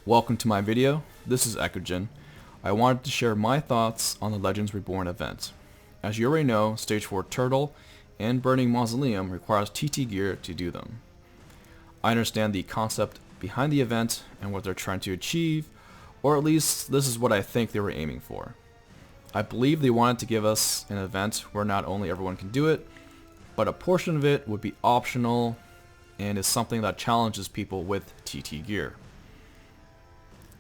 Welcome to my video. This is Eckogen. I wanted to share my thoughts on the Legends Reborn event. As you already know, Stage 4 Turtle and Burning Mausoleum requires TT gear to do them. I understand the concept behind the event and what they're trying to achieve, or at least this is what I think they were aiming for. I believe they wanted to give us an event where not only everyone can do it, but a portion of it would be optional and is something that challenges people with TT gear.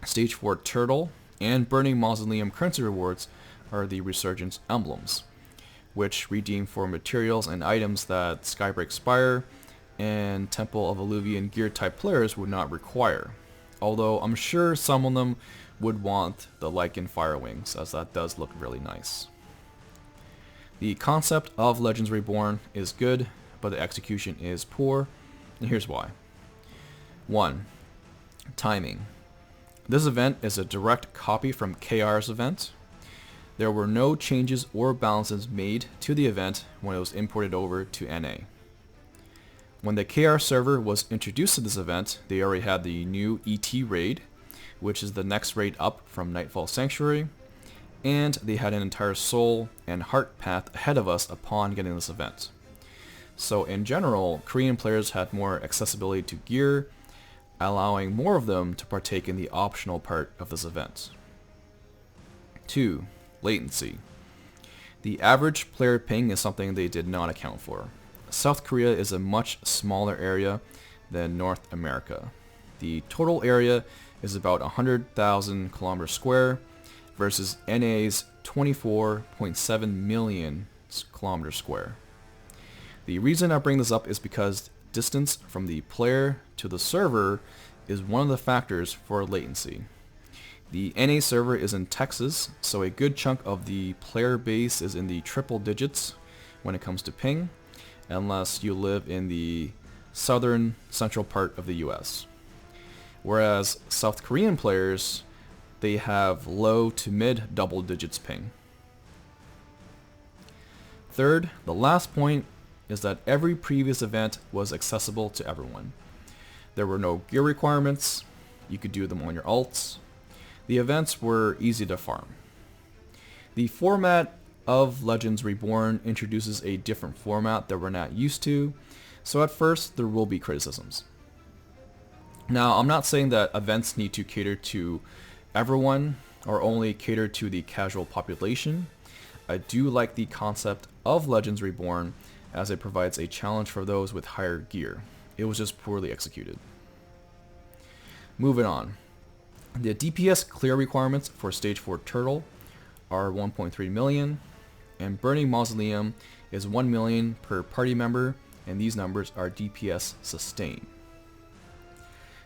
Stage 4 Turtle and Burning Mausoleum currency rewards are the Resurgence emblems, which redeem for materials and items that Skybreak Spire and Temple of Illuvian gear type players would not require, although I'm sure some of them would want the Lycan Fire Wings, as that does look really nice. The concept of Legends Reborn is good, but the execution is poor, and here's why. 1. Timing. This event is a direct copy from KR's event. There were no changes or balances made to the event when it was imported over to NA. When the KR server was introduced to this event, they already had the new ET raid, which is the next raid up from Nightfall Sanctuary, and they had an entire soul and heart path ahead of us upon getting this event. So in general, Korean players had more accessibility to gear, allowing more of them to partake in the optional part of this event. 2. Latency. The average player ping is something they did not account for. South Korea is a much smaller area than North America. The total area is about 100,000 kilometers square versus NA's 24.7 million kilometers square. The reason I bring this up is because distance from the player to the server is one of the factors for latency. The NA server is in Texas, so a good chunk of the player base is in the triple digits when it comes to ping, unless you live in the southern central part of the US. Whereas South Korean players, they have low to mid double digits ping. Third, the last point is that every previous event was accessible to everyone. There were no gear requirements, you could do them on your alts. The events were easy to farm. The format of Legends Reborn introduces a different format that we're not used to, so at first there will be criticisms. Now, I'm not saying that events need to cater to everyone or only cater to the casual population. I do like the concept of Legends Reborn as it provides a challenge for those with higher gear. It was just poorly executed. Moving on. The DPS clear requirements for Stage 4 Turtle are 1.3 million, and Burning Mausoleum is 1 million per party member, and these numbers are DPS sustain.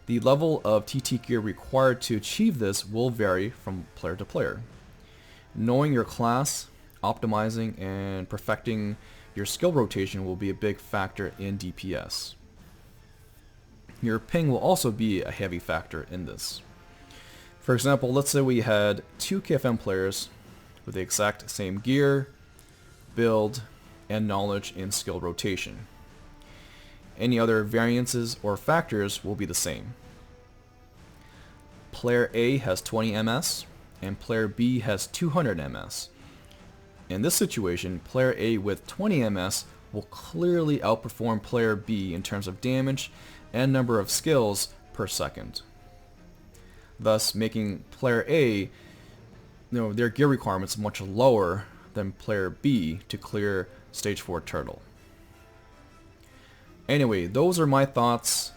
The level of TT gear required to achieve this will vary from player to player. Knowing your class, optimizing, and perfecting your skill rotation will be a big factor in DPS. Your ping will also be a heavy factor in this. For example, let's say we had 2 KFM players with the exact same gear, build, and knowledge in skill rotation. Any other variances or factors will be the same. Player A has 20 MS, and player B has 200 MS. In this situation, player A with 20 MS will clearly outperform player B in terms of damage and number of skills per second, thus making player A, their gear requirements much lower than player B to clear Stage 4 Turtle. Anyway, those are my thoughts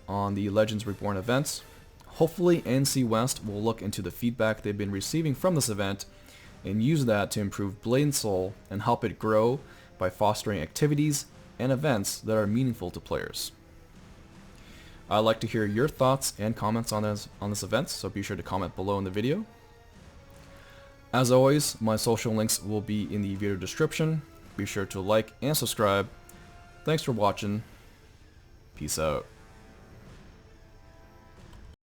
on the Legends Reborn events. Hopefully NC West will look into the feedback they've been receiving from this event and use that to improve Blade & Soul and help it grow by fostering activities and events that are meaningful to players. I'd like to hear your thoughts and comments on this event, so be sure to comment below in the video. As always, my social links will be in the video description. Be sure to like and subscribe. Thanks for watching. Peace out.